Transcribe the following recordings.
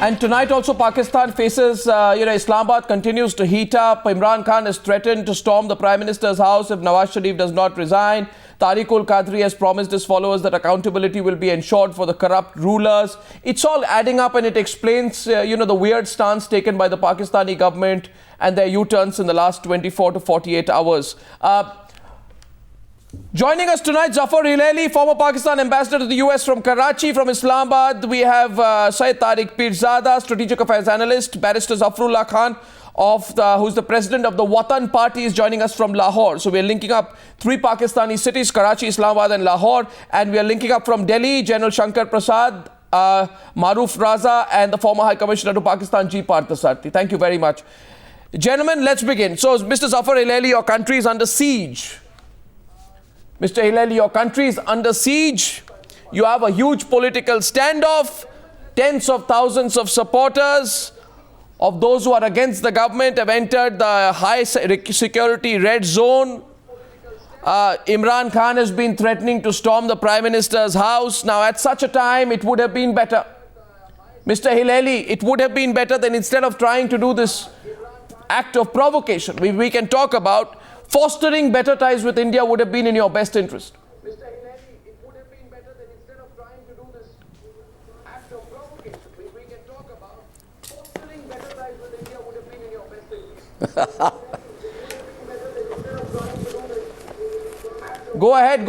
And tonight also Pakistan faces, Islamabad continues to heat up. Imran Khan has threatened to storm the Prime Minister's house if Nawaz Sharif does not resign. Tariq-ul-Qadri has promised his followers that accountability will be ensured for the corrupt rulers. It's all adding up, and it explains, the weird stance taken by the Pakistani government and their U-turns in the last 24 to 48 hours. Joining us tonight, Zafar Hilaili, former Pakistan ambassador to the US from Karachi. From Islamabad, we have Syed Tariq Pirzada, strategic affairs analyst. Barrister Zafrullah Khan, who's the president of the Watan Party, is joining us from Lahore. So we're linking up three Pakistani cities, Karachi, Islamabad and Lahore. And we are linking up from Delhi, General Shankar Prasad, Maruf Raza, and the former High Commissioner to Pakistan, G. Parthasarathy. Thank you very much. Gentlemen, let's begin. So, Mr. Zafar Hilaili, your country is under siege. Mr. Hilaili, your country is under siege. You have a huge political standoff. Tens of thousands of supporters of those who are against the government have entered the high security red zone. Imran Khan has been threatening to storm the Prime Minister's house. Now, at such a time, it would have been better. Mr. Hilaili, it would have been better than instead of trying to do this act of provocation, we can talk about fostering better ties with India would have been in your best interest. Mr. Hilaili, it would have been better than instead of trying to do this act of provocation, we can talk about fostering better ties with India would have been in your best interest. Go ahead.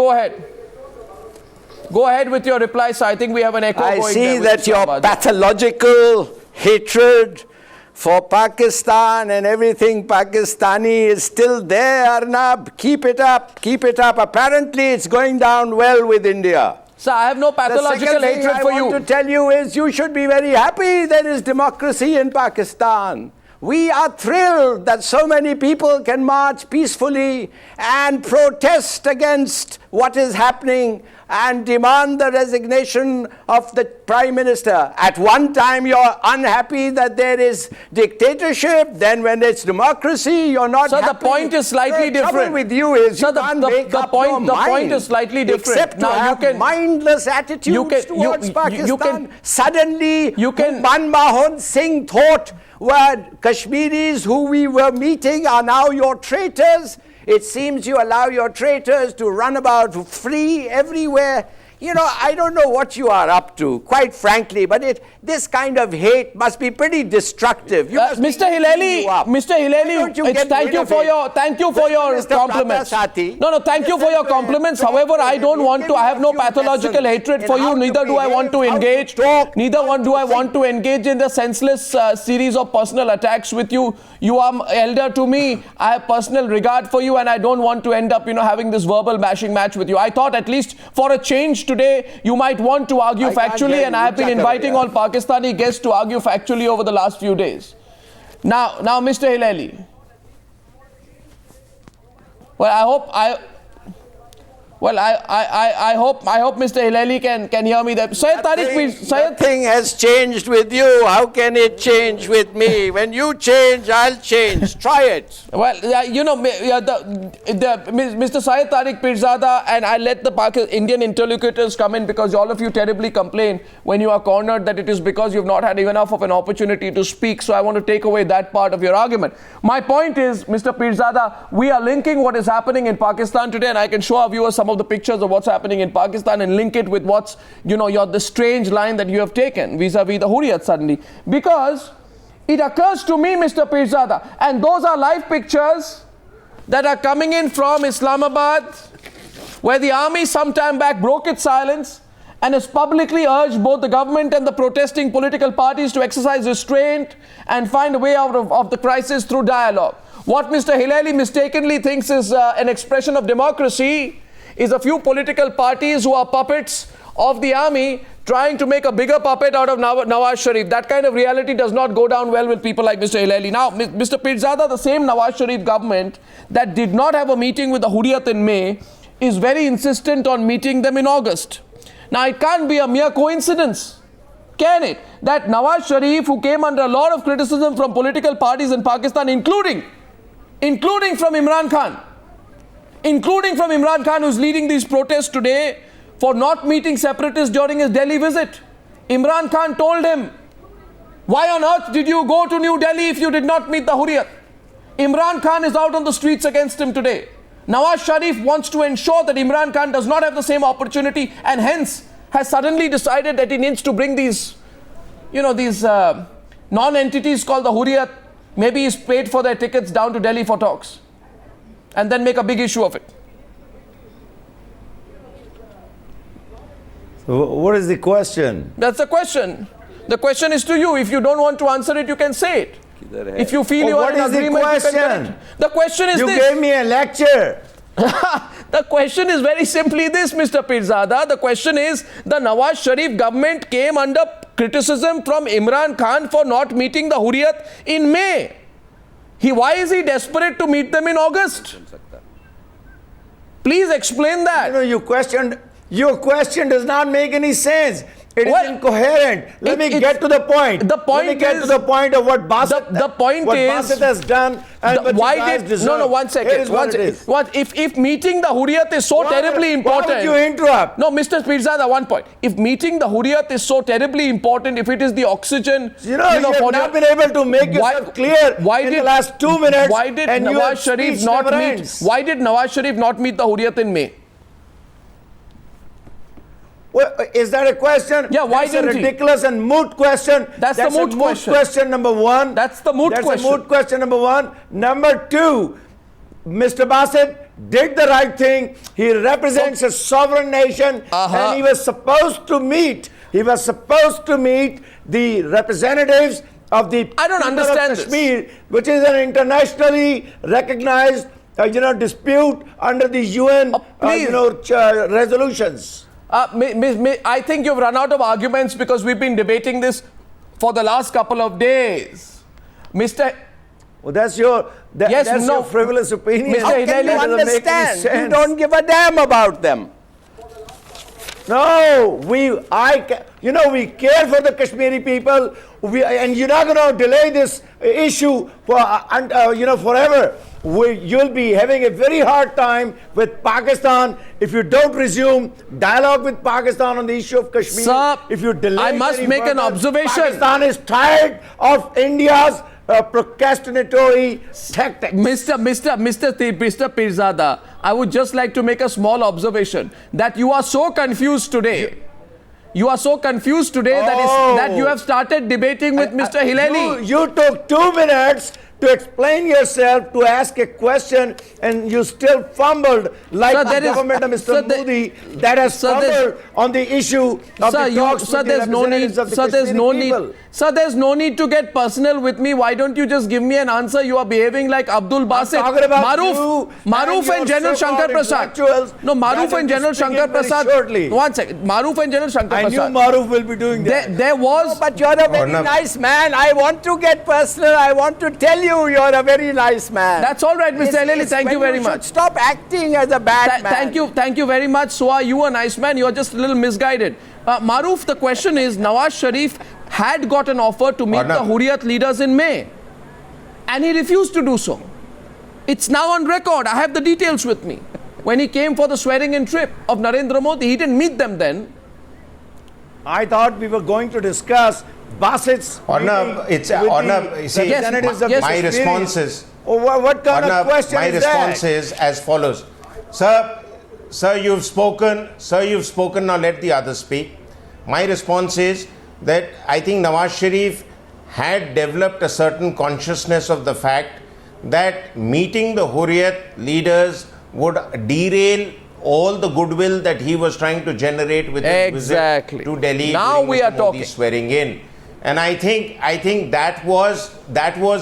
Go ahead with your reply, sir. I think we have an echo going there. I see that your pathological hatred for Pakistan and everything Pakistani is still there, Arnab. Keep it up. Apparently, it's going down well with India. Sir, I have no pathological hatred for you. The second thing I want to tell you is you should be very happy there is democracy in Pakistan. We are thrilled that so many people can march peacefully and protest against what is happening and demand the resignation of the Prime Minister. At one time you're unhappy that there is dictatorship, then when it's democracy you're not happy. So the point is slightly different. The trouble with you is you can't make up your mind. The point is slightly different. Except to have mindless attitudes towards Pakistan. Suddenly Manmohan Singh thought, well, Kashmiris who we were meeting are now your traitors. It seems you allow your traitors to run about free everywhere. I don't know what you are up to, quite frankly, but this kind of hate must be pretty destructive. Mr. Hilaili, thank you for your compliments. No, thank you for your compliments. However, I have no pathological hatred for you. Neither do I want to engage. Neither do I want to engage in the senseless series of personal attacks with you. You are elder to me. I have personal regard for you, and I don't want to end up, having this verbal bashing match with you. I thought at least for a change today, you might want to argue factually, and I have been inviting all Pakistani guests to argue factually over the last few days. Now, Mr. Hilaili. I hope Mr. Hilaili can hear me there. Syed Tariq, please. Nothing has changed with you. How can it change with me? When you change, I'll change. Try it. Well, Mr. Syed Tariq Pirzada, and I let the Indian interlocutors come in because all of you terribly complain when you are cornered that it is because you've not had enough of an opportunity to speak. So I want to take away that part of your argument. My point is, Mr. Pirzada, we are linking what is happening in Pakistan today, and I can show our viewers some of the pictures of what's happening in Pakistan and link it with what's, the strange line that you have taken vis-a-vis the Hurriyat suddenly. Because it occurs to me, Mr. Pirzada, and those are live pictures that are coming in from Islamabad, where the army some time back broke its silence and has publicly urged both the government and the protesting political parties to exercise restraint and find a way out of the crisis through dialogue. What Mr. Hilaili mistakenly thinks is an expression of democracy is a few political parties who are puppets of the army trying to make a bigger puppet out of Nawaz Sharif. That kind of reality does not go down well with people like Mr. Hilaili. Now, Mr. Pirzada, the same Nawaz Sharif government that did not have a meeting with the Hurriyat in May is very insistent on meeting them in August. Now, it can't be a mere coincidence, can it? That Nawaz Sharif, who came under a lot of criticism from political parties in Pakistan, including from Imran Khan, who's leading these protests today for not meeting separatists during his Delhi visit. Imran Khan told him Why on earth did you go to New Delhi if you did not meet the Hurriyat? Imran Khan is out on the streets against him today. Nawaz Sharif wants to ensure that Imran Khan does not have the same opportunity, and hence has suddenly decided that he needs to bring these, these non-entities called the Hurriyat. Maybe he's paid for their tickets down to Delhi for talks and then make a big issue of it. So what is the question? That's the question. The question is to you. If you don't want to answer it, you can say it. If you feel you are in agreement, you can tell it. The question is this. You gave me a lecture. The question is very simply this, Mr. Pirzada. The question is, the Nawaz Sharif government came under criticism from Imran Khan for not meeting the Hurriyat in May. Why is he desperate to meet them in August? Please explain that. Your question does not make any sense. It is incoherent. Let me get to the point. The point Let me get to the point of what Basit, Basit has done and what you guys deserve. No, one second. Here is what it is. If meeting the Hurriyat is so terribly important... Why would you interrupt? No, Mr. Pirzada, one point. If meeting the Hurriyat is so terribly important, if it is the oxygen... You have not been able to make yourself clear in the last 2 minutes. Why did Nawaz Sharif not meet the Hurriyat in May? Well, is that a question? Yeah, why didn't That's a ridiculous and moot question. That's the moot question. Question number one. That's the moot question. That's a moot question number one. Number two, Mr. Basit did the right thing. He represents a sovereign nation, and he was supposed to meet. He was supposed to meet the representatives of the I don't understand of Kashmir, which is an internationally recognized, dispute under the UN, resolutions. I think you've run out of arguments because we've been debating this for the last couple of days. Mr. Well, that's your frivolous opinion. How can you understand? You don't give a damn about them. No, we care for the Kashmiri people, and you're not going to delay this issue for forever. You'll be having a very hard time with Pakistan if you don't resume dialogue with Pakistan on the issue of Kashmir. Sir, if you delay I must make an observation. Pakistan is tired of India's procrastinatory tactics. Mr. Pirzada, I would just like to make a small observation that you are so confused today. You are so confused today that you have started debating with Mr. Hilali. You took 2 minutes to explain yourself, to ask a question, and you still fumbled like the government of Mr. Modi that has fumbled on the issue of the talks with the representatives of the Kashmiri people. Sir, there's no need to get personal with me. Why don't you just give me an answer? You are behaving like Abdul Basit. Maruf and General Shankar Prasad. No, Maruf and General Shankar Prasad. 1 second. Maruf and General Shankar Prasad. I knew Maruf will be doing that. There was... No, but you're a very nice man. I want to get personal. I want to tell you you're a very nice man. That's all right, Mr. Hilali. Thank you very much. Stop acting as a bad man. Thank you very much. So are you a nice man? You're just a little misguided. Maruf, the question is, Nawaz Sharif had got an offer to meet the Hurriyat leaders in May, and he refused to do so. It's now on record. I have the details with me. When he came for the swearing-in trip of Narendra Modi, he didn't meet them then. I thought we were going to discuss Basit's representatives of my response is... what kind of question is that? My response is as follows. Sir, you've spoken. Now let the others speak. My response is that I think Nawaz Sharif had developed a certain consciousness of the fact that meeting the Hurriyat leaders would derail all the goodwill that he was trying to generate with his visit to Delhi. Now we are talking. Swearing in. And I think that was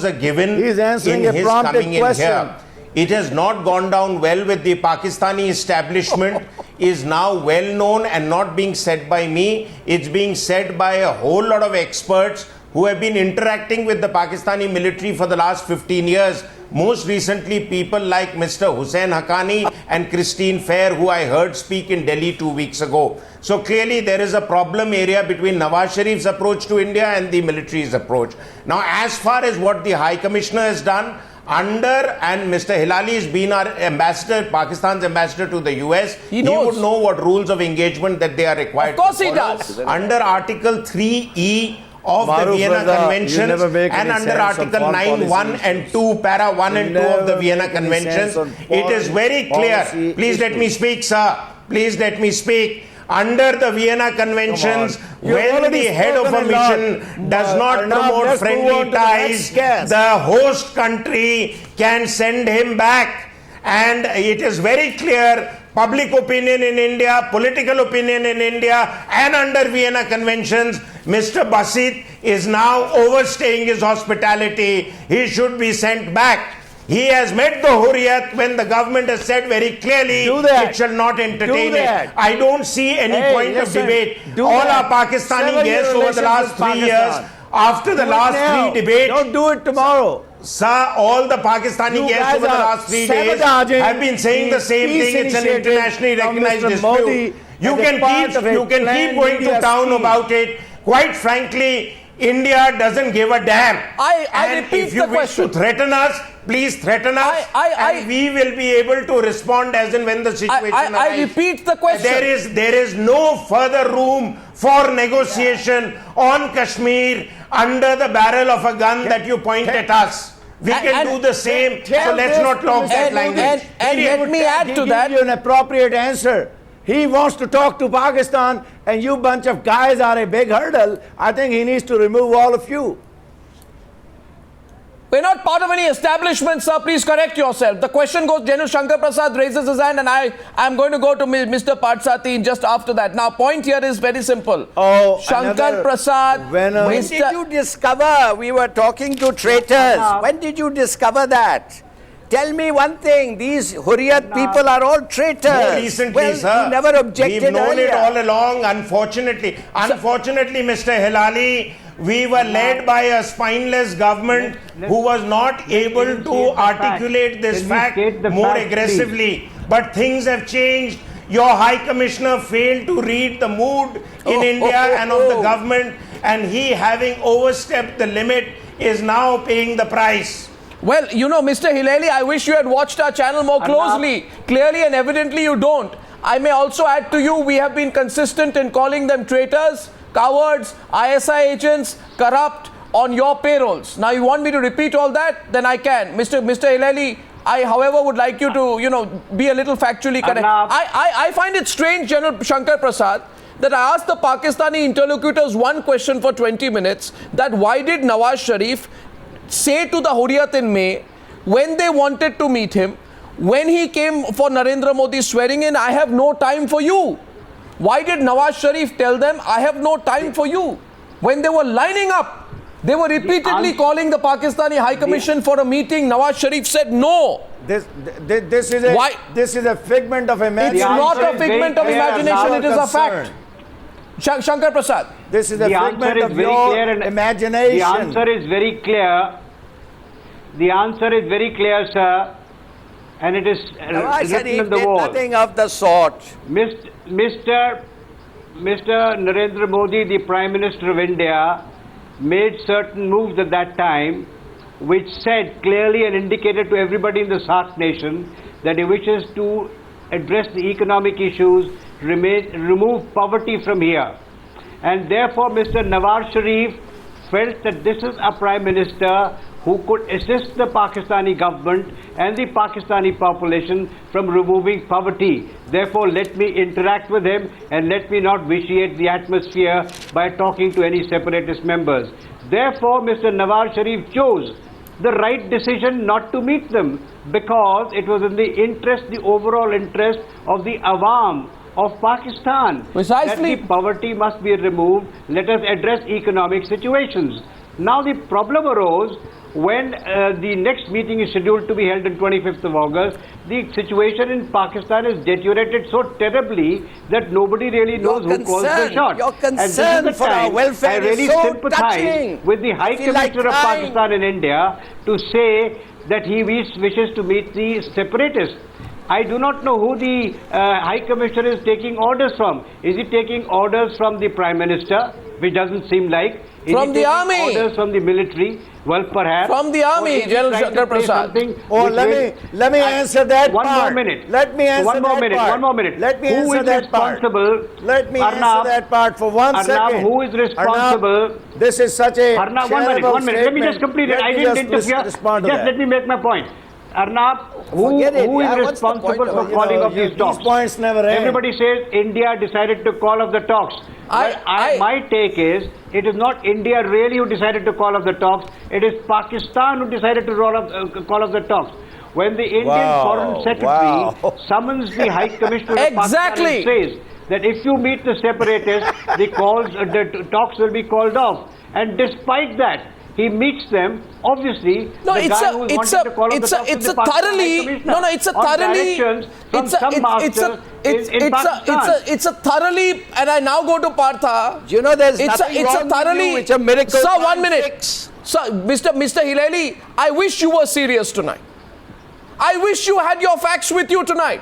a given. He is answering in a his prompted coming question. in here. It has not gone down well with the Pakistani establishment. Is now well known and not being said by me. It's being said by a whole lot of experts who have been interacting with the Pakistani military for the last 15 years. Most recently, people like Mr. Hussain Haqqani and Christine Fair, who I heard speak in Delhi 2 weeks ago. So clearly there is a problem area between Nawaz Sharif's approach to India and the military's approach. Now, as far as what the High Commissioner has done, and Mr. Hilali has been our ambassador, Pakistan's ambassador to the US, he would know what rules of engagement that they are required to follow. Of course he does. Under Article 3E of the Maruf Vienna Raza, you Conventions never make and any under sense on Article foreign 9, 1 policy and issues. 2, para 1 and 2 of the never Vienna make any Conventions. sense on It is foreign very clear. policy Please let me issues. speak, sir. Please let me speak. Under the Vienna Conventions, You've when already the head of a spoken a lot. mission does not Arnab, promote let's move on friendly to the next ties, guest. the host country can send him back. And it is very clear, public opinion in India, political opinion in India, and under Vienna Conventions, Mr. Basit is now overstaying his hospitality. He should be sent back. He has met the Hurriyat when the government has said very clearly Do that. it shall not entertain Do that. it. I don't see any Hey, point of listen, debate. do All that. our Pakistani Sever your guests over the relations last with 3 years, Pakistan. after the Do it last now. 3 debates, Don't do it tomorrow. sir, all the Pakistani You guests guys over the are last 3 days sabotaging have been saying the same peace thing. It's an initiative internationally from recognized Mr. dispute. Modi You as a can part of a keep planned going to media town scheme. about it. Quite frankly, India doesn't give a damn. I And repeat if you the wish question. to threaten us, please threaten us, and we will be able to respond as and when the situation I arises. repeat the question. There is no further room for negotiation on Kashmir under the barrel of a gun that you point at us. We can And- do the same, so Tell let's this not to talk Mr. that And- language. and Period. let me add to He that. give you an appropriate answer. He wants to talk to Pakistan, and you bunch of guys are a big hurdle. I think he needs to remove all of you. We're not part of any establishment, sir. Please correct yourself. The question goes, General Shankar Prasad raises his hand, and I'm going to go to Mr. Patsati just after that. Now, point here is very simple. Oh, Shankar another- Prasad, when Did you discover we were talking to traitors? When did you discover that? Tell me one thing, these Hurriyat people are all traitors. More recently, well, sir, you never objected we've known earlier. it all along. Unfortunately, Mr. Hilali, we were led by a spineless government who was not able to articulate this fact more aggressively. But things have changed. Your High Commissioner failed to read the mood in India and of the government, and he, having overstepped the limit, is now paying the price. well, you know, Mr. Hilali, I wish you had watched our channel more closely. Clearly and evidently you don't. I may also add to you, we have been consistent in calling them traitors, cowards, ISI agents, corrupt on your payrolls. Now, you want me to repeat all that? Then I can. Mr. Hilali, I, however, would like you to, be a little factually correct. I find it strange, General Shankar Prasad, that I asked the Pakistani interlocutors one question for 20 minutes, that why did Nawaz Sharif say to the Hurriyat in May, when they wanted to meet him, when he came for Narendra Modi's swearing in, I have no time for you. Why did Nawaz Sharif tell them, I have no time for you? When they were lining up, they were repeatedly calling the Pakistani High Commission for a meeting. Nawaz Sharif said no. This is a figment of imagination. It's not a figment of imagination, it is a fact. Shankar Prasad. This is a The answer figment is of very your clear and imagination. the answer is very clear. The answer is very clear, sir, and it is Nawaz written Sharif on the did wall. nothing of the sort. Mr. Narendra Modi, the Prime Minister of India, made certain moves at that time which said clearly and indicated to everybody in the SAARC nation that he wishes to address the economic issues, remove poverty from here. And therefore, Mr. Nawaz Sharif felt that this is a Prime Minister who could assist the Pakistani government and the Pakistani population from removing poverty. Therefore, let me interact with him and let me not vitiate the atmosphere by talking to any separatist members. Therefore, Mr. Nawaz Sharif chose the right decision not to meet them because it was in the interest, the overall interest of the Awam of Pakistan. Precisely. That the poverty must be removed. Let us address economic situations. Now the problem arose when the next meeting is scheduled to be held on 25th of August. The situation in Pakistan is deteriorated so terribly that nobody really knows who calls the shots. Your And this is concern the for our time welfare I really is so sympathize touching. with the High I feel like Commissioner of crying. Pakistan in India to say that he wishes to meet the separatists. I do not know who the High Commissioner is taking orders from. Is he taking orders from the Prime Minister? which doesn't seem like. Is From he the taking army. orders from the military? Well, perhaps. From the army, Or is he General trying to Shankar play Prasad. something Oh, which let me answer that One part. more minute. Let me answer One more that minute. part. One more minute. Let me Who answer is that part. responsible? Let me Arnab, answer that part for one Arnab, second. who is responsible? Arnab, this is such a Arnab, charitable one minute. Let me just statement. complete it. Let I me didn't just interfere. respond to Just that. let me make my point. Arnab, Forget it. who is Yeah, what's the responsible point of for it? calling of These these talks? points never end. Everybody says India decided to call off the talks. My take is, it is not India really who decided to call off the talks. It is Pakistan who decided to call off the talks. When the Indian Foreign Secretary summons the High Commissioner of Pakistan and says that if you meet the separatists, the talks will be called off. And despite that, he meets them. Obviously, No, the guy who is wanting to call off the talks is the Pakistan High Commissioner on directions from some master in Pakistan. It's a thoroughly, and I now go to Partha. You know, there's It's nothing a wrong thoroughly, with you, which a miracle Sir, can't 1 minute. fix. Sir, Mr. Hilali, I wish you were serious tonight. I wish you had your facts with you tonight.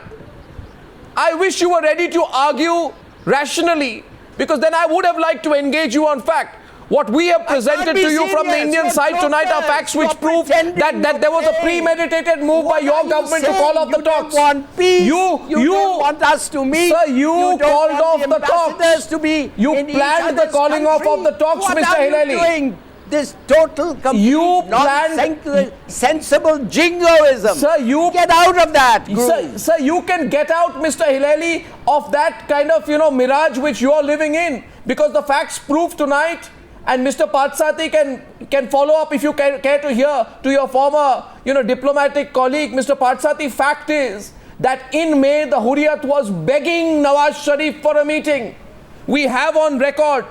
I wish you were ready to argue rationally, because then I would have liked to engage you on fact. What we have presented to you from the Indian side tonight are facts which prove that there was a premeditated move by your government to call off the talks. You don't want us to meet. Sir, you called off the talks. To be You in each planned the other's calling off country. of the talks, What Mr. are you Hilali? doing? This total, complete, You planned- sensible jingoism. Sir, you get out of that groove. Sir, you can get out, Mr. Hilali, of that kind of, mirage which you are living in, because the facts prove tonight, and Mr. Patsati can follow up if you care to hear to your former, diplomatic colleague, Mr. Patsati. Fact is that in May, the Hurriyat was begging Nawaz Sharif for a meeting. We have on record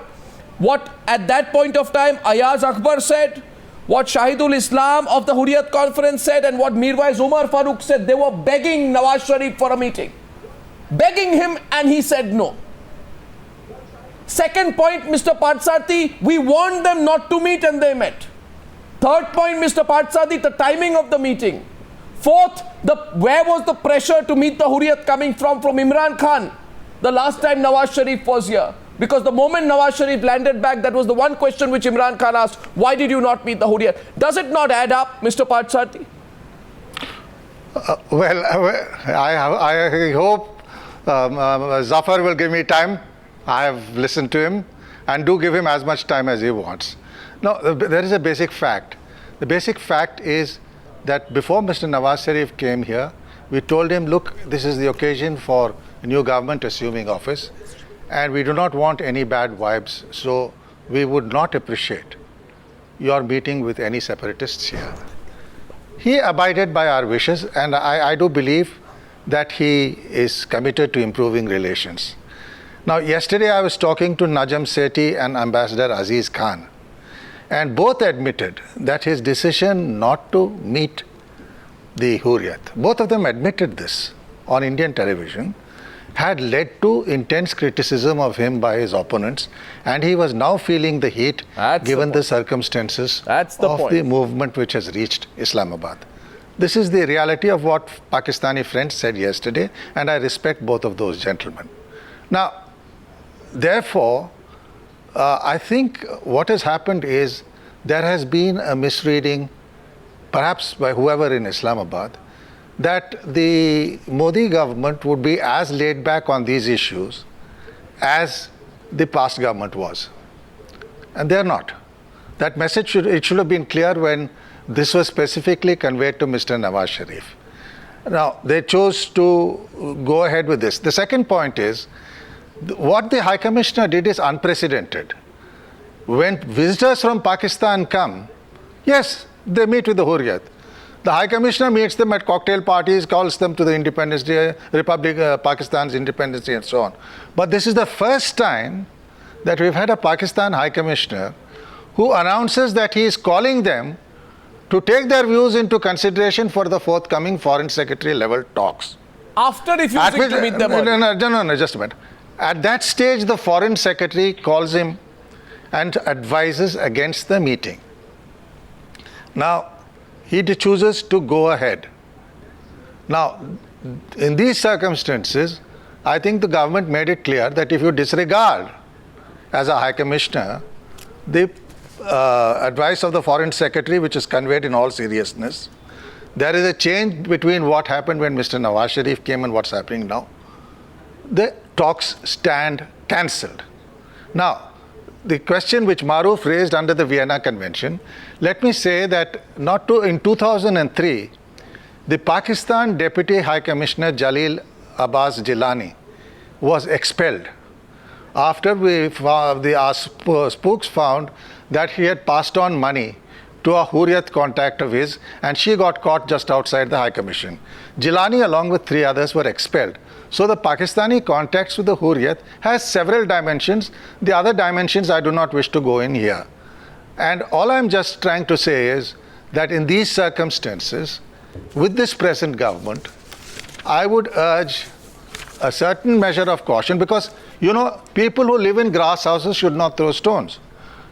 what at that point of time Ayaz Akbar said, what Shahidul Islam of the Hurriyat conference said, and what Mirwais Umar Farooq said. They were begging Nawaz Sharif for a meeting. Begging him, and he said no. Second point, Mr. Patsati, we warned them not to meet and they met. Third point, Mr. Patsati, the timing of the meeting. Fourth, where was the pressure to meet the Hurriyat coming from Imran Khan the last time Nawaz Sharif was here? Because the moment Nawaz Sharif landed back, that was the one question which Imran Khan asked, why did you not meet the Hurriyat? Does it not add up, Mr. Patsati? I hope Zafar will give me time. I have listened to him, and do give him as much time as he wants. No, there is a basic fact. The basic fact is that before Mr. Nawaz Sharif came here, we told him, look, this is the occasion for a new government assuming office, and we do not want any bad vibes, so we would not appreciate your meeting with any separatists here. He abided by our wishes, and I do believe that he is committed to improving relations. Now, yesterday I was talking to Najam Sethi and Ambassador Aziz Khan, and both admitted that his decision not to meet the Hurriyat, both of them admitted this on Indian television, had led to intense criticism of him by his opponents, and he was now feeling the heat given the circumstances of the movement which has reached Islamabad. This is the reality of what Pakistani friends said yesterday, and I respect both of those gentlemen. Now, therefore, I think what has happened is there has been a misreading, perhaps by whoever in Islamabad, that the Modi government would be as laid back on these issues as the past government was. And they're not. That message should have been clear when this was specifically conveyed to Mr. Nawaz Sharif. Now, they chose to go ahead with this. The second point is, what the High Commissioner did is unprecedented. When visitors from Pakistan come, yes, they meet with the Hurriyat. The High Commissioner meets them at cocktail parties, calls them to the Independence Day, Pakistan's Independence Day, and so on. But this is the first time that we've had a Pakistan High Commissioner who announces that he is calling them to take their views into consideration for the forthcoming Foreign Secretary level talks. After refusing to meet them? No, just a minute. At that stage, the Foreign Secretary calls him and advises against the meeting. Now, he chooses to go ahead. Now, in these circumstances, I think the government made it clear that if you disregard as a High Commissioner, the advice of the Foreign Secretary, which is conveyed in all seriousness. There is a change between what happened when Mr. Nawaz Sharif came and what's happening now. The talks stand cancelled. Now, the question which Maruf raised under the Vienna Convention, let me say that in 2003, the Pakistan Deputy High Commissioner Jalil Abbas Jilani was expelled after our spooks found that he had passed on money to a Hurriyat contact of his, and she got caught just outside the High Commission. Jilani, along with 3 others, were expelled. So the Pakistani contacts with the Hurriyat has several dimensions. The other dimensions I do not wish to go in here. And all I'm just trying to say is that in these circumstances, with this present government, I would urge a certain measure of caution, because, people who live in grass houses should not throw stones.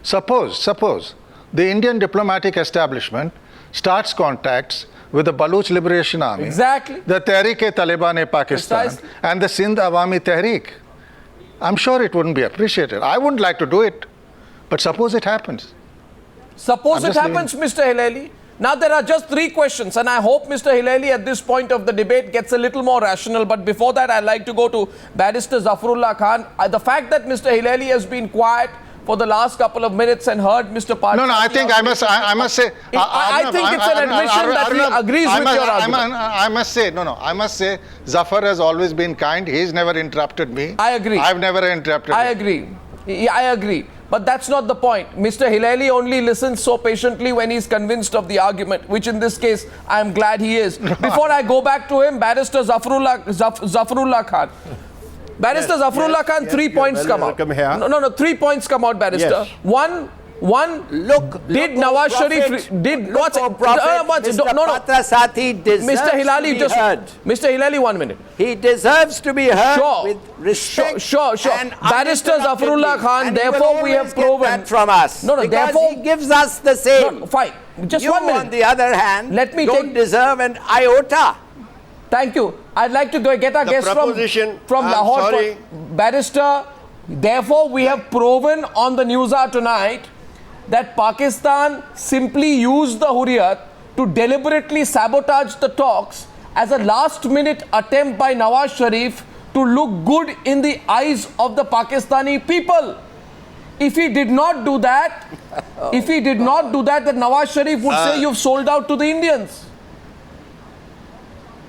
Suppose the Indian diplomatic establishment starts contacts with the Baluch Liberation Army, exactly, the Tehreek-e-Taliban-e-Pakistan, and the Sindh Awami Tehreek. I'm sure it wouldn't be appreciated. I wouldn't like to do it, but suppose it happens. Suppose it happens, Mr. Hilali. Now there are just 3 questions, and I hope Mr. Hilali at this point of the debate gets a little more rational. But before that, I'd like to go to Barrister Zafarullah Khan. The fact that Mr. Hilali has been quiet for the last couple of minutes and heard Mr. Party. No, I think I must say. I think it's an admission that he agrees with your argument. I must say, Zafar has always been kind. He's never interrupted me. I agree. I've never interrupted him. I agree. But that's not the point. Mr. Hilali only listens so patiently when he's convinced of the argument, which in this case, I'm glad he is. Before I go back to him, Barrister Zafarullah Khan. Barrister Zafarullah Khan, 3 points come out. No, 3 points come out, Barrister. Yes. One, did Nawaz Sharif Patrasati deserves Mr. Hilali, to be heard. Mr. Hilali, 1 minute. He deserves to be heard Sure. with respect. Sure. And Barrister Zafarullah Khan, and he therefore will we have always get proven that from us. No, because therefore he gives us the same. No, fine. Just You, 1 minute. on the other hand, Let me don't deserve an iota. Thank you. I'd like to get our guest from Lahore. Sorry. Barrister, therefore we have proven on the Newshour tonight that Pakistan simply used the Hurriyat to deliberately sabotage the talks as a last-minute attempt by Nawaz Sharif to look good in the eyes of the Pakistani people. If he did not do that, then Nawaz Sharif would say you've sold out to the Indians.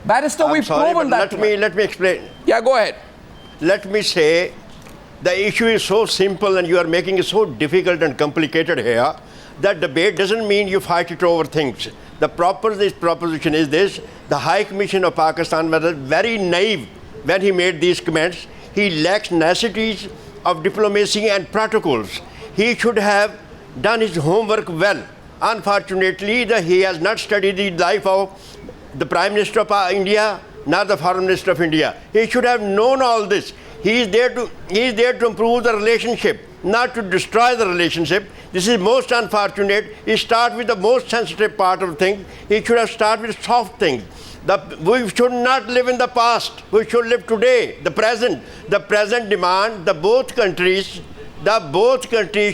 Barrister, we've proven that. Let me explain. Yeah, go ahead. Let me say, the issue is so simple and you are making it so difficult and complicated here that debate doesn't mean you fight it over things. This proposition is this: the High Commission of Pakistan was very naive when he made these comments. He lacks niceties of diplomacy and protocols. He should have done his homework well. Unfortunately, he has not studied the life of the Prime Minister of India, nor the Foreign Minister of India. He should have known all this. He is there to improve the relationship, not to destroy the relationship. This is most unfortunate. He starts with the most sensitive part of things. He should have started with soft things. We should not live in the past. We should live today, the present. The present demand, both countries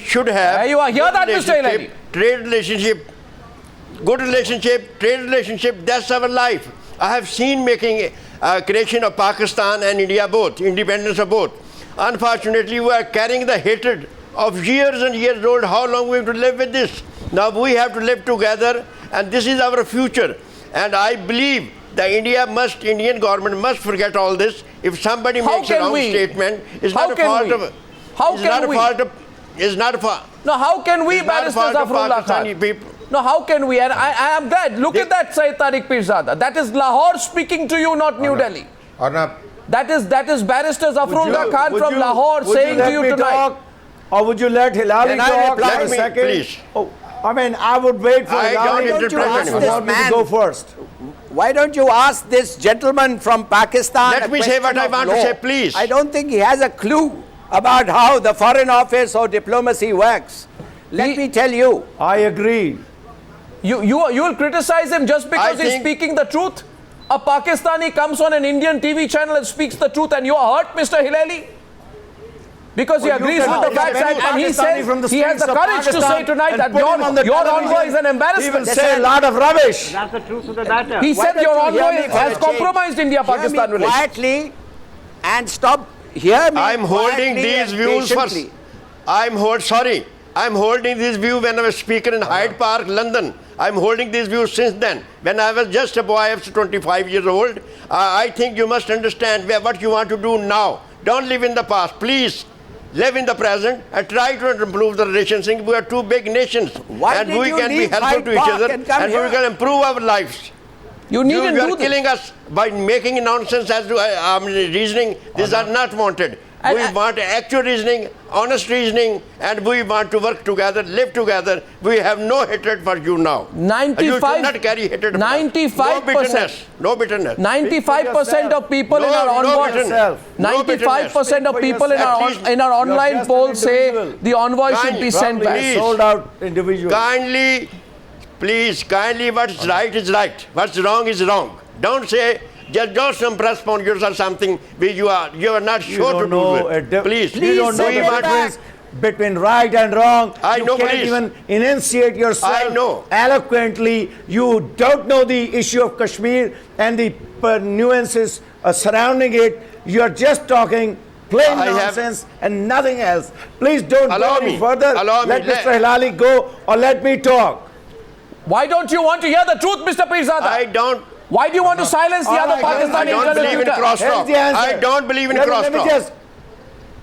should have You are here, that Mr. Hilali. trade relationship, good relationship, trade relationship. That's our life. I have seen making creation of Pakistan and India both, independence of both. Unfortunately, we are carrying the hatred of years and years old. How long we have to live with this? Now we have to live together, and this is our future. And I believe the Indian government must forget all this. If somebody makes a wrong statement, it's not a fault of. It's not a fault. No, how can we, Barrister Zafarullah Khan? No, how can we? And I am glad. Look at that, Syed Tariq Pirzada. That is Lahore speaking to you, not New Delhi. That is Barrister Zafarullah Khan from Lahore saying to you tonight. Talk, or would you let Hilali talk for a second? Please. Oh, I would wait for Hilali to go first. Why don't you ask this gentleman from Pakistan? Let me say what I want to say, please. I don't think he has a clue about how the Foreign Office or diplomacy works. Let me tell you. I agree. You will criticize him just because he's speaking the truth? A Pakistani comes on an Indian TV channel and speaks the truth and you are hurt, Mr. Hilali? Because he Well, you agrees can- with the you facts, can and he Pakistani says from the he has streets the of courage to say Pakistan tonight and that put him on the your television. envoy is an He embarrassment. will say a lot of rubbish. That's the truth of the matter. He said Why your don't you hear envoy me for has a change? compromised India-Pakistan Hear me relations. quietly and stop. Hear me. I'm holding quietly these and views first. patiently. I'm holding this view when I was speaker in Hyde Park, London. I'm holding these views since then. When I was just a boy, I was 25 years old. I think you must understand what you want to do now. Don't live in the past. Please live in the present and try to improve the relationship. We are two big nations. Why and did we you can be leave helpful Hyde to each Park other and come and we here? can improve our lives. You needn't You are do this. killing us by making nonsense as to reasoning. These are not wanted. And- We want actual reasoning, honest reasoning, and we want to work together, live together. We have no hatred for you now. 95 You should not carry hatred. for us. 95%. No bitterness. No bitterness. 95% of people in our No envoy, bitterness. No 95% of Speak for people in yourself. our At least in our you're online just an polls say individual. the envoy should be sent back. Please. Sold out individual. Kindly, please, kindly, what's right is right. What's wrong is wrong. Don't say, just don't impress upon yourself something which you are not You sure to don't do know with. Please, you don't know send the it difference between right and wrong. I you know, can't please. even enunciate yourself I know. eloquently. You don't know the issue of Kashmir and the nuances surrounding it. You are just talking plain I have- nonsense and nothing else. Please don't Allow go any me. further. Allow me. Let Mr. Hilali go or let me talk. Why don't you want to hear the truth, Mr. Pirzada? I don't. Why do you want to silence the All other right, I Pakistani don't believe in interlocutor? crosstalk. Here's the answer. I don't believe in Let me crosstalk. just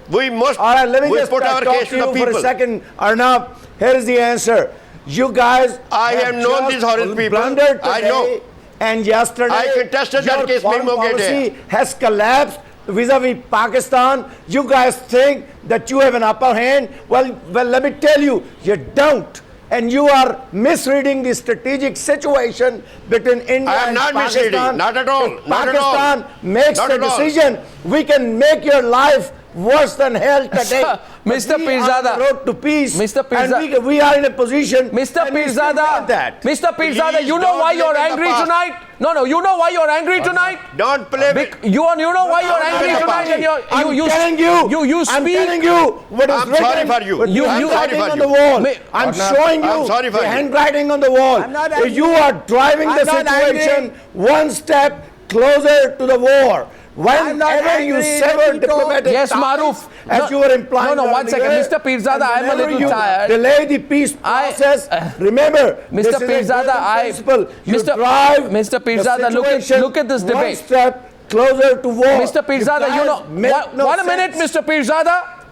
We must. All right, let me we just put our talk case to to the you for people. a second, Arnab. Here is the answer. You guys I have known just these horrid people. blundered I today know. And yesterday, I contested that your case foreign memo policy today. has collapsed vis-a-vis Pakistan. You guys think that you have an upper hand. Well, let me tell you, you don't. And you are misreading the strategic situation between India I am and not Pakistan. misreading. Not at all. If Not at all. Pakistan makes Not the at all. decision, we can make your life worse than hell today. Mr. We are on the Pirzada. road to peace. Mr. Pirzada. And we are in a position. Mr. and we still want Pirzada, that. Mr. Pirzada, Please you know why don't you're live in the angry past. tonight? No, you know why you're angry tonight? Don't play with. You know why you're I'm angry telling tonight, and I'm telling you. you I'm speak. telling you what is I'm written. sorry for you. With the I'm handwriting sorry for on you. the wall. May- I'm Arnab, showing you I'm sorry for the you. handwriting on the wall. I'm not angry. You are driving I'm the not situation angry. one step closer to the war. I'm not Whenever you angry. sever Let me talk. diplomatic Yes, ties, Maruf. as No, you were implying. no, one second. earlier, Mr. Pirzada, and I'm a whenever little you tired. Delay the peace process. Remember, Mr. this is a Pirzada, golden principle. You Mr. drive Mr. the Pirzada, situation look at this one debate. step closer to war. Mr. Pirzada, you know, one minute, Mr. Pirzada.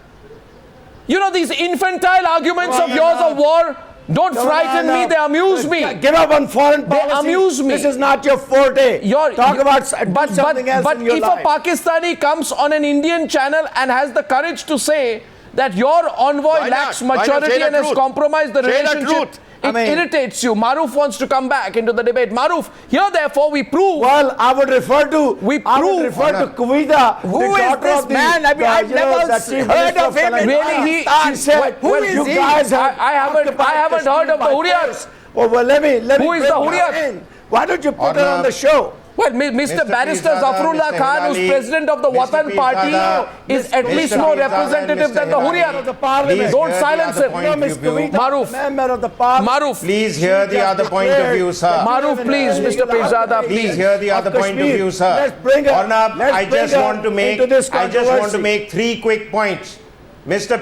You know these infantile arguments of yours of war don't frighten me, they amuse me. Give up on foreign They policy. amuse me. This is not your forte. Talk about do something else but in your if life. a Pakistani comes on an Indian channel and has the courage to say that your envoy Why lacks not? Why not? maturity Say the and has truth. compromised the Say the relationship, truth. it irritates you. Maruf wants to come back into the debate. Maruf, here therefore we prove. Well, I would refer to We prove- Kavita. Who is this man? I mean, I've never heard of him in Really, She said, Who is you he? guys have I haven't occupied heard of the Kashmir by Hurriyat. force. Oh, well, let me Who is bring the her Hurriyat? in. Why don't you put her on the show? Well, Mr. Barrister Pirzada, Zafrullah Mr. Khan, who's Hilali, president of the Mr. Watan Party, Pirzada, is at Mr. least more Pirzada and representative Mr. than the Hilali. Hurriyat. Of the parliament. Please Don't hear the silence other him. point No, of Miss view. Kavita, Maruf. member of the parliament. Maruf. Please hear the Just other point of declared view, sir. that Maruf, you please, have Mr. Pirzada, an Please hear the other of point of Kashmir. view, sir. Let's bring her. Arnab, let's I bring just her want to make into this I just want to controversy. make 3 quick points. Mr.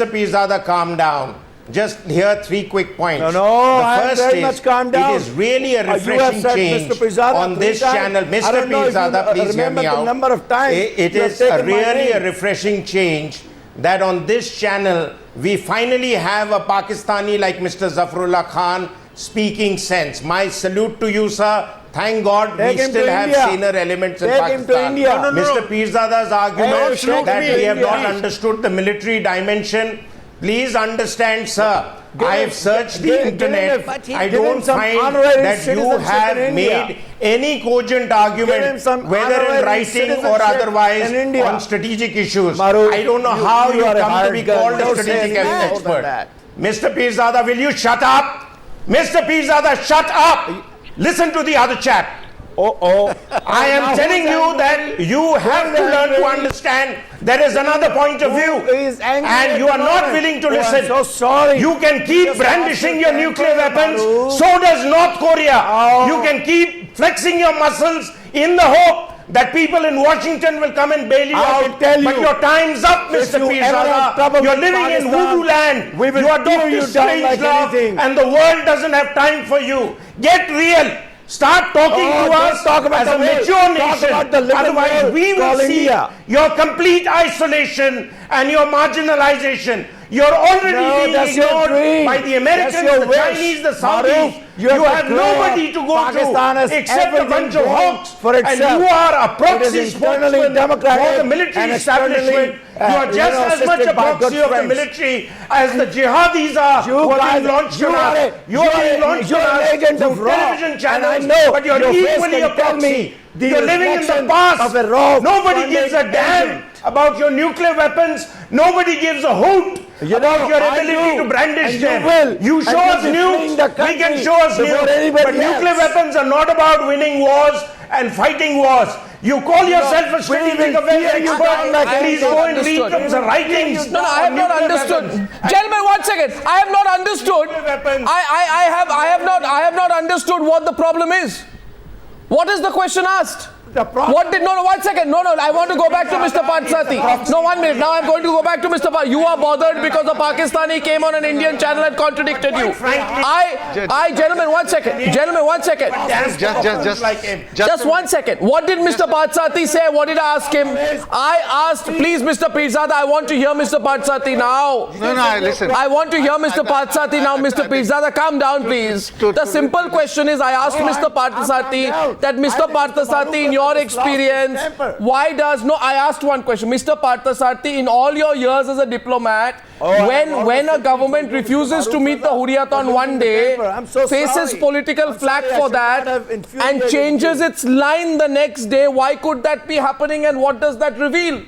Pirzada, calm down. Just hear 3 quick points. No, The I am first very is, much calmed down. It is really a You have refreshing said, change Mr. Pirzada, on this 3 times. channel. I Mr. don't know if you Pirzada, please hear remember me the out. number of times It you have is taken my really a name. refreshing change that on this channel we finally have a Pakistani like Mr. Zafrullah Khan speaking sense. My salute to you, sir. Thank God Take we him still to have India. saner elements in Take him to Pakistan. India. No, Mr. Pirzada's argument Hey, that take we have me to not India. understood the military dimension. Please understand, sir. I have searched the give him internet. a- I give him don't some find honorary that you citizenship have in India. made any cogent Give him argument, some whether in honorary writing or citizenship otherwise, in India. on strategic issues. Maru, I don't know you- how you you are a come to hard be girl. called a Don't say strategic anything more than expert. that. Mr. Pirzada, will you shut up? Mr. Pirzada, shut up. Listen to the other chap. I am telling you that you have to learn to understand there is another point of view, and you are not willing to listen. I'm so sorry. You can keep brandishing your nuclear weapons, so does North Korea. You can keep flexing your muscles in the hope that people in Washington will come and bail you out. But your time's up, Mr. Pirzada. You're living in voodoo land. You are Dr. Strangelove, and the world doesn't have time for you. Get real. Start talking to us as a mature nation. Otherwise, we will see your complete isolation and your marginalization. You're already being ignored by the Americans, the Chinese, the Saudis. You have nobody to go to except a bunch of hawks. And you are a proxy spokesman for the military establishment. You are just as much a proxy of the military as the jihadis are who are being launched on us. You are being launched on us through television channels, but you're equally a proxy. You're living in the past. Nobody gives a damn about your nuclear weapons. Nobody gives a hoot about your ability to brandish them. You show us news, we can show us news. But nuclear weapons are not about winning wars and fighting wars. You call yourself a strategic affairs expert. Please go and read some writings. No, I have not understood. Gentlemen, 1 second. I have not understood. I have not understood what the problem is. What is the question asked? What did, no, 1 second. No, I want to go back to Mr. Patsati. No, 1 minute. Now I'm going to go back to Mr. Pat. You are bothered because a Pakistani came on an Indian channel and contradicted you. Gentlemen, 1 second. Gentlemen, 1 second. Just 1 second. What did Mr. Patsati say? What did I ask him? I asked, please, Mr. Pirzada, I want to hear Mr. Patsati now. No, listen. I want to hear Mr. Patsati now. Mr. Pirzada, calm down, please. The simple question is, I asked Mr. Patsati that Mr. Patsati, in your experience, why does, no, I asked one question. Mr. Parthasarthi, in all your years as a diplomat, when a government refuses to meet the Hurriyat on one day, faces political flack for that, and changes its line the next day, why could that be happening and what does that reveal?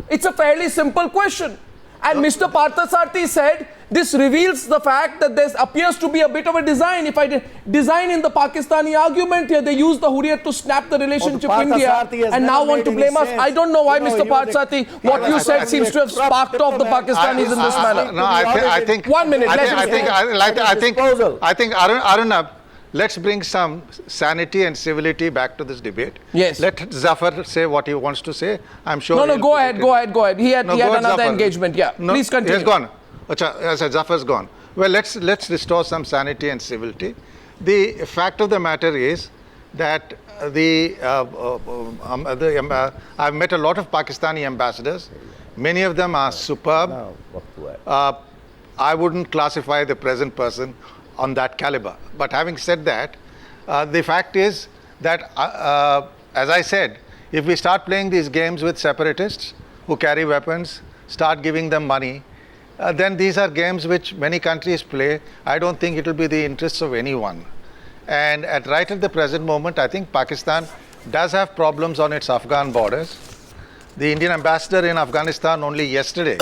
It's a fairly simple question. And Mr. Parthasarthi said, this reveals the fact that there appears to be a bit of a design. If I design in the Pakistani argument here, they use the Hurriyat to snap the relationship with India and now want to blame us. I don't know why, Mr. Parthasarthi, what you said seems to have sparked off the Pakistanis in this manner. No, I think 1 minute. I think Arunab, let's bring some sanity and civility back to this debate. Yes. Let Zafar say what he wants to say. I'm sure. No, go ahead. He had another Zafar. Engagement. Yeah. No, please continue. He's gone. Zafar's gone. Well, let's restore some sanity and civility. The fact of the matter is that I've met a lot of Pakistani ambassadors. Many of them are superb. I wouldn't classify the present person on that caliber. But having said that, the fact is that, as I said, if we start playing these games with separatists who carry weapons, start giving them money, then these are games which many countries play. I don't think it will be the interests of anyone. And right at the present moment, I think Pakistan does have problems on its Afghan borders. The Indian ambassador in Afghanistan only yesterday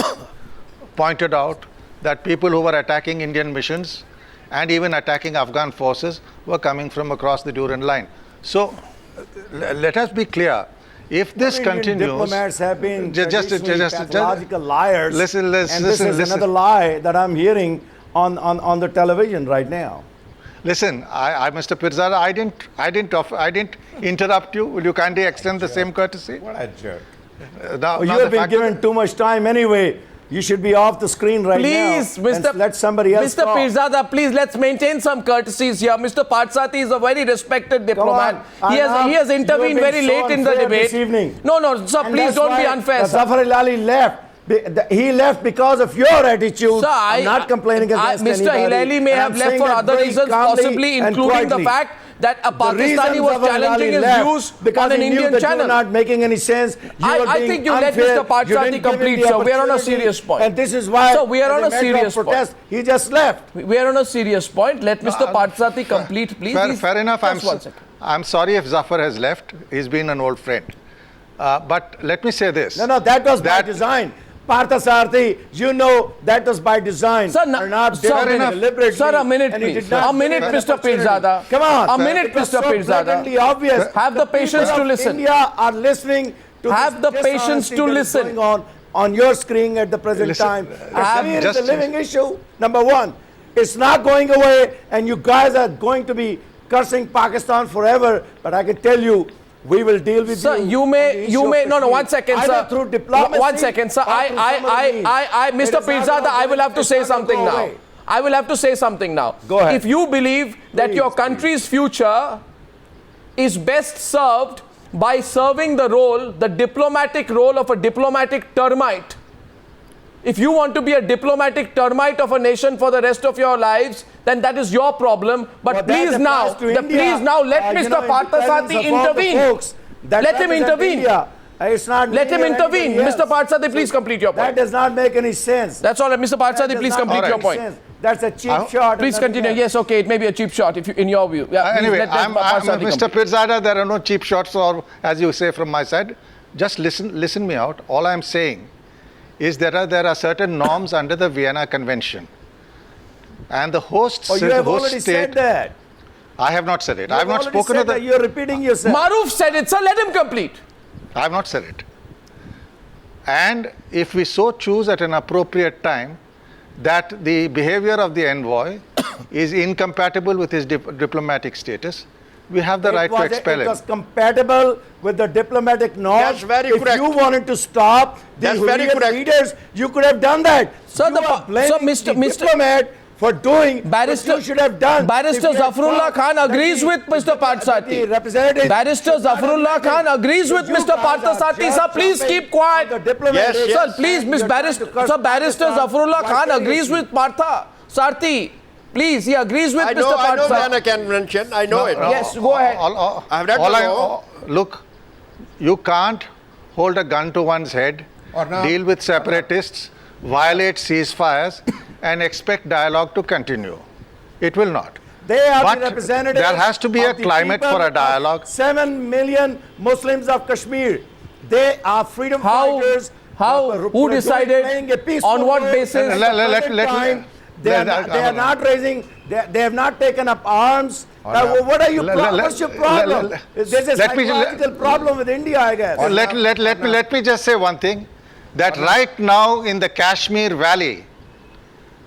pointed out that people who were attacking Indian missions and even attacking Afghan forces were coming from across the Durand line. So let us be clear. If this continues, diplomats have been pathological liars. Listen. This is another lie that I'm hearing on the television right now. Listen, Mr. Pirzada, I didn't interrupt you. Will you kindly extend the same courtesy? What a jerk! You have been given too much time anyway. You should be off the screen right now. Please, let somebody else Mr. Pirzada, please, let's maintain some courtesies here. Mr. Parthasarthi is a very respected diplomat. He has intervened very late in the debate. This evening. No, sir, please don't be unfair, sir. Zafar Hilali left. He left because of your attitude. Sir, I'm not complaining against Mr. anybody. Hilali may have left for other reasons, possibly including the fact that a Pakistani was challenging his views on an Indian channel. You're not making any sense. I think you let Mr. Parthasarthi complete, sir. We are on a serious point. And this is why, so we are on a serious point. He just left. We are on a serious point. Let Mr. Parthasarthi complete, please. Fair enough. I'm sorry if Zafar has left. He's been an old friend. But let me say this. No, that was by design. Parthasarathy, you know that was by design. Sir, or not sir, deliberately. sir, a minute, and he please. did not A minute, give an Mr. opportunity. Pirzada. Come on. A sir. minute, It was Mr. so Pirzada. blatantly obvious. Have the patience people to of listen. India are listening to Have this the patience dishonesty to that is listen. going on your screen at the present Listen, time. have Kashmir is just- a living issue, number one. It's not going away, and you guys are going to be cursing Pakistan forever, but I can tell you, we will deal with Sir, you. you may, no, 1 second, Either sir. through diplomacy. 1 second, sir. or through some other means. Mr. It is not Pirzada, gonna I will go- have to it's say not gonna something go now. away. I will have to say something now. Go ahead. If you believe that Please, your country's future is best served by serving the diplomatic role of a diplomatic termite, if you want to be a diplomatic termite of a nation for the rest of your lives, then that is your problem. But Well, that please now, applies to India. please now let You Mr. know, in the presence Parthasarathy of all the intervene. folks that Let him represent intervene. India. It's not Let me him or intervene. anybody Mr. else. Parthasarathy, please complete your That point. does not make any sense. That's all right. Mr. That Parthasarathy, does please not complete make your any point. sense. That's a cheap shot. Please and continue. nothing else. Yes, okay, it may be a cheap shot if you, in your view. Yeah, please Anyway, let I'm Parthasarathy Mr. complete. Pirzada, there are no cheap shots, or as you say from my side. Just listen me out. All I'm saying is there are certain norms under the Vienna Convention. And the host Oh, you have host already state, said that. I have not said it. You I have not already spoken said of that. the. You're repeating yourself. Maruf said it, sir. Let him complete. I have not said it. And if we so choose at an appropriate time that the behavior of the envoy is incompatible with his diplomatic status, we have the right to expel It him. was compatible with the diplomatic norms. That's very if correct. you wanted to stop the That's very Hurriyat correct. leaders, you could have done that. Sir, you the are pa- blaming sir, the Mr. diplomat for doing Barrister, what you should have done. Barrister If you had Zafrullah thought Khan that agrees the- with Mr. the Parthasarathy. representative Barrister should not have Zafrullah done Khan it. agrees So with you Mr. guys are Parthasarathy. just Sir, please jumping keep quiet. on the diplomat Yes, issue. yes. Sir, please, And Miss you're trying Barrister, to curse Sir, Barrister Pakistan Zafrullah Khan agrees vicariously. with Parthasarathy. Please, he agrees with I Mr. know Parthasarathy. Vienna Convention. I know it. Yes, go ahead. I've read the law. Look, you can't hold a gun to one's head, deal with separatists, violate ceasefires, and expect dialogue to continue. It will not. They are But the representatives. there has to be a of the climate people for a of dialogue. 7 million Muslims of Kashmir. They are freedom fighters. Who playing decided a peaceful on what role. basis? At the Let- present let- time, they let- are not raising. They have not taken up arms. What are you? What's your problem? There's a let me- psychological problem with India, I guess. Let me just say one thing, that right now in the Kashmir Valley,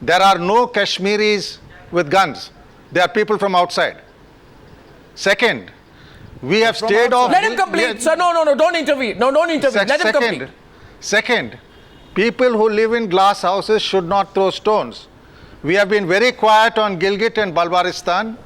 there are no Kashmiris with guns. They are people from outside. Second, we have stayed off. Let him complete. Sir, no, don't intervene. No, don't intervene. Let him complete. Second, people who live in glass houses should not throw stones. We have been very quiet on Gilgit and Balwaristan,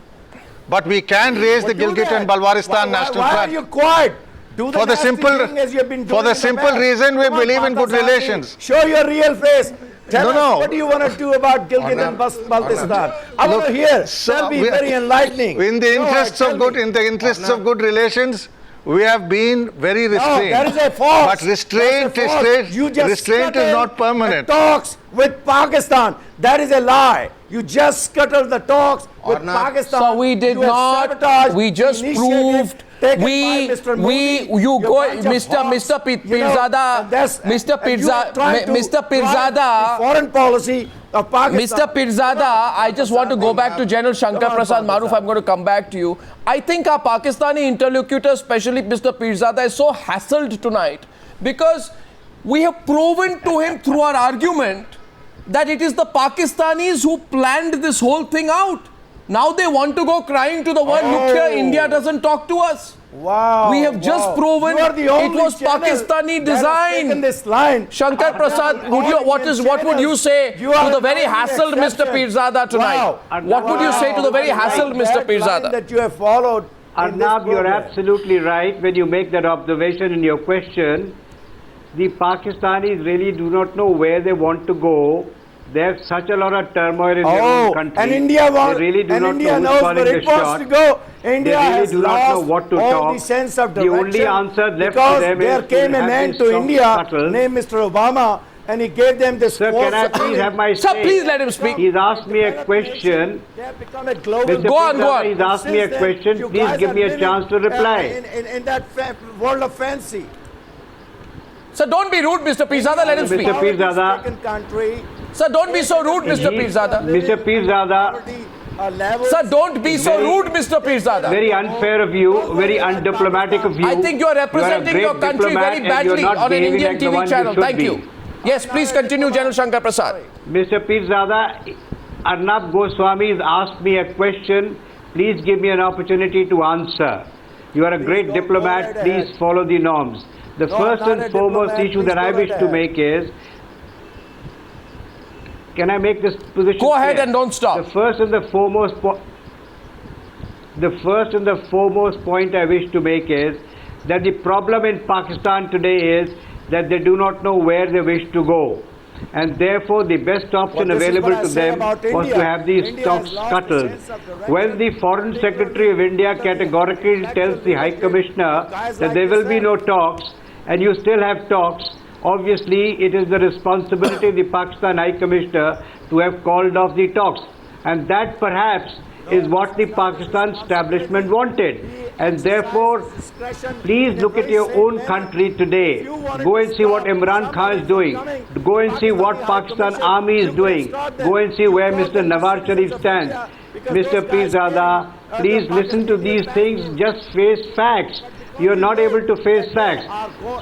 but we can raise the Do Gilgit that. and Balwaristan national Why are flag. you quiet? Do the For the nasty simple- thing as you've been for doing the in simple past. reason we Come on, believe in good Parthasarathy. relations. Show your real face. Tell us, No. what do you want to do about Gilgit and Baltistan? I want to hear. That'll be very enlightening. In the Go interests ahead, of tell good, me. in the interests of good relations, we have been very restrained. No, that is a false. But restraint, That's a false. You just restraint is scuttle not permanent. the talks with Pakistan. That is a lie. You just scuttled the talks with Pakistan. So we did You have not. sabotaged We just the initiative proved. taken We, by Mr. Modi, you your go, bunch of Mr. hawks, Mr. you know, Pirzada, and that's- Mr. and you are trying to Mr. drive the Pirzada, foreign policy of Pakistan. Mr. Pirzada, I just want to go back to General Shankar on, Prasad Maruf. Parthasarathy. I'm going to come back to you. I think our Pakistani interlocutor, especially Mr. Pirzada, is so hassled tonight because we have proven to him through our argument that it is the Pakistanis who planned this whole thing out. Now they want to go crying to the world, look here, India doesn't talk to us. Wow. We have just proven You are the it only was channel Pakistani that has design. taken this line. Shankar Prasad, what would you say You to are the very the hassled Mr. exception. Pirzada tonight? Wow. What would you say to the very hassled Mr. That line Pirzada? that you have followed. in this Arnab, you're program. absolutely right when you make that observation in your question. The Pakistanis really do not know where they want to go. They have such a lot of turmoil in their own country. And India wants, they really do and not India know knows who's calling where the it wants shot. to go. India They really has do not know lost what to all talk. the sense of The direction. only answer left to because them there is to came a have man this to India scuttle. named Mr. Obama, and he gave them this. Sir, can I please have my Sir, say? please let him speak. He's asked me a question. They have become a global. Mr. Go on, go Pirzada, on. He's asked me a Since then, question. you Please guys give are me a living, chance to reply. in that world of fancy. Sir, don't be rude, Mr. Pirzada. Let him speak. Mr. Pirzada. Second country. Sir, don't be so rude, Mr. Pirzada. Mr. Pirzada, Sir, don't be so rude, Mr. Pirzada. very unfair of you, very undiplomatic of you. I think you are representing your country very badly on an Indian TV channel. Thank you. Yes, please continue, General Shankar Prasad. Mr. Pirzada, Arnab Goswami has asked me a question. Please give me an opportunity to answer. You are a great diplomat. Please follow the norms. The first and foremost issue that I wish to make is, can I make this position Go ahead clear? and don't stop. The first and the foremost point I wish to make is that the problem in Pakistan today is that they do not know where they wish to go. And therefore, the best option Well, this is available what I to say them about was India. to have these India talks has lost scuttled. the sense of direction. When the Foreign Secretary of India categorically tells the High Commissioner that there will be no talks, and you still have talks, obviously it is the responsibility of the Pakistan High Commissioner to have called off the talks. And that perhaps is what the Pakistan establishment wanted. And therefore, please look at your own country today. Go and see what Imran Khan is doing. Go and see what Pakistan Army is doing. Go and see where Mr. Nawaz Sharif stands. Mr. Pirzada, please listen to these things, just face facts. You're not able to face facts.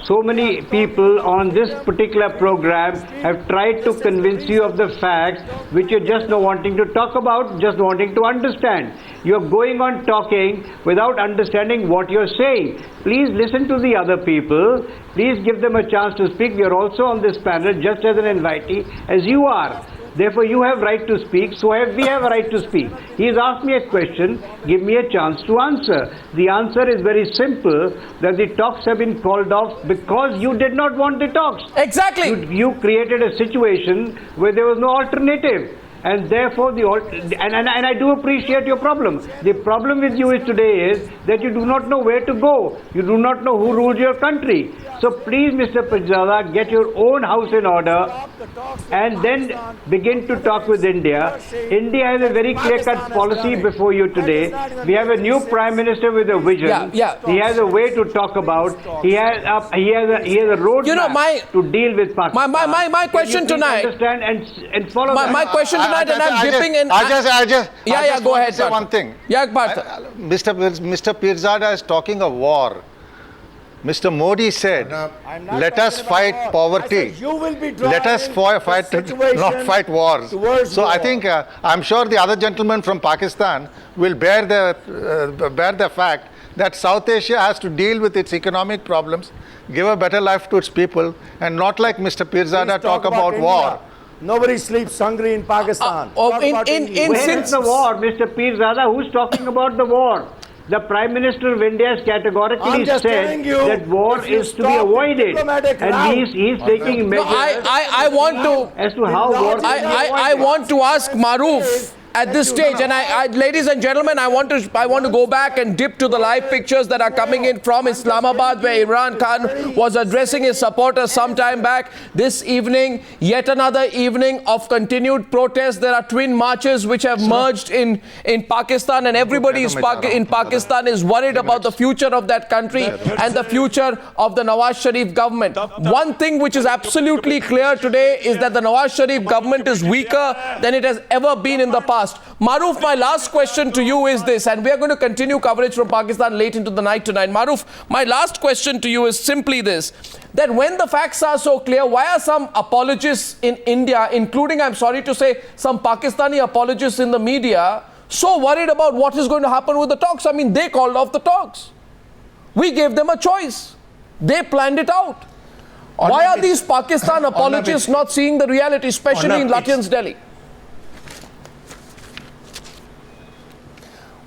So many people on this particular program have tried to convince you of the facts which you're just not wanting to talk about, just wanting to understand. You're going on talking without understanding what you're saying. Please listen to the other people. Please give them a chance to speak. We are also on this panel just as an invitee as you are. Therefore, you have right to speak, so we have a right to speak. He has asked me a question, give me a chance to answer. The answer is very simple, that the talks have been called off because you did not want the talks. Exactly. You created a situation where there was no alternative. And therefore, and I do appreciate your problem. The problem with you is today is that you do not know where to go. You do not know who rules your country. So please, Mr. Pirzada, get your own house in order and then begin to talk with India. India has a very clear-cut policy before you today. We have a new Prime Minister with a vision. He has a way to talk about. He has a roadmap to deal with Pakistan. My question tonight. Understand and follow my question tonight, and I'm dipping in. I just Go ahead. say one thing. Yeah, Partha. Mr. Pirzada is talking of war. Mr. Modi said, let us fight poverty. Let us not fight wars. So I think, I'm sure the other gentleman from Pakistan will bear the fact that South Asia has to deal with its economic problems, give a better life to its people, and not like Mr. Pirzada talk about war. Nobody sleeps hungry in Pakistan. Where is the war, Mr. Pirzada? Who's talking about the war? The Prime Minister of India has categorically said that war is to be avoided, and he's taking measures. I want to as to how war. I want to ask Maruf at this stage, and ladies and gentlemen, I want to go back and dip to the live pictures that are coming in from Islamabad, where Imran Khan was addressing his supporters some time back. This evening, yet another evening of continued protests. There are twin marches which have merged in Pakistan, and everybody in Pakistan is worried about the future of that country and the future of the Nawaz Sharif government. One thing which is absolutely clear today is that the Nawaz Sharif government is weaker than it has ever been in the past. Maruf, my last question to you is this, and we are going to continue coverage from Pakistan late into the night tonight. Maruf, my last question to you is simply this, that when the facts are so clear, why are some apologists in India, including, I'm sorry to say, some Pakistani apologists in the media, so worried about what is going to happen with the talks? I mean, they called off the talks. We gave them a choice. They planned it out. Why are these Pakistan apologists not seeing the reality, especially in Lutyens, Delhi?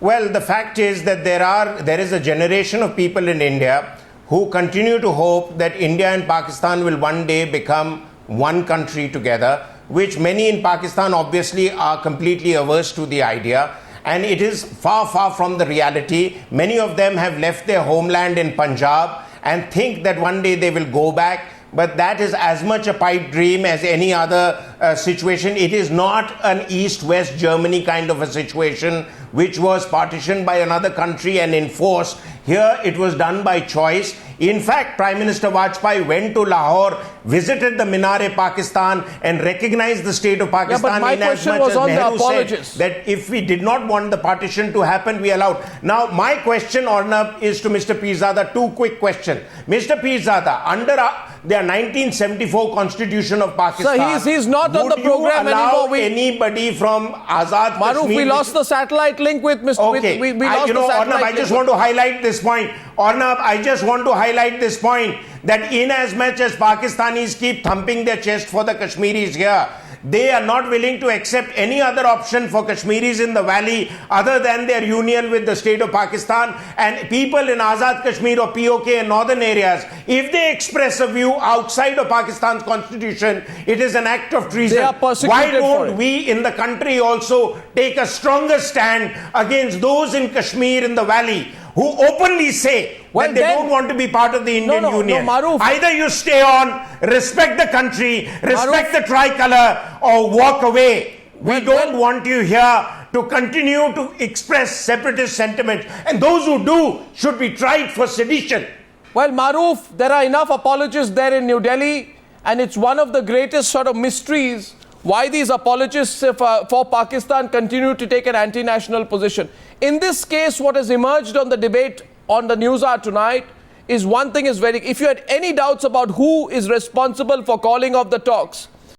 Well, the fact is that there is a generation of people in India who continue to hope that India and Pakistan will one day become one country together, which many in Pakistan obviously are completely averse to the idea. And it is far, far from the reality. Many of them have left their homeland in Punjab and think that one day they will go back. But that is as much a pipe dream as any other situation. It is not an East-West Germany kind of a situation which was partitioned by another country and enforced. Here it was done by choice. In fact, Prime Minister Vajpayee went to Lahore, visited the Minar-e-Pakistan and recognized the state of Pakistan. my in as question much was as on the Nehru apologists. said that if we did not want the partition to happen, we allowed. Now, my question, Arnab, is to Mr. Pirzada. Two quick questions. Mr. Pirzada, under the 1974 Constitution of Pakistan, Sir, he's not on the program would you allow anymore. anybody from Azad Maruf, Kashmir? we lost the satellite link with Mr. Okay. We lost the satellite Arnab, I link. just want to highlight this point. Arnab, I just want to highlight this point that in as much as Pakistanis keep thumping their chest for the Kashmiris here, they are not willing to accept any other option for Kashmiris in the valley other than their union with the state of Pakistan. And people in Azad Kashmir or POK and northern areas, if they express a view outside of Pakistan's constitution, it is an act of treason. They are persecuted Why for don't it. we in the country also take a stronger stand against those in Kashmir in the valley who openly say that they don't want to be part of the Indian Union? Maruf. Either you stay on, respect the country, respect the tricolor, or walk away. We don't want you here to continue to express separatist sentiments. And those who do should be tried for sedition. Well, Maruf, there are enough apologists there in New Delhi, and it's one of the greatest sort of mysteries why these apologists for Pakistan continue to take an anti-national position. In this case, what has emerged on the debate on the Newshour tonight is one thing is if you had any doubts about who is responsible for calling off the talks,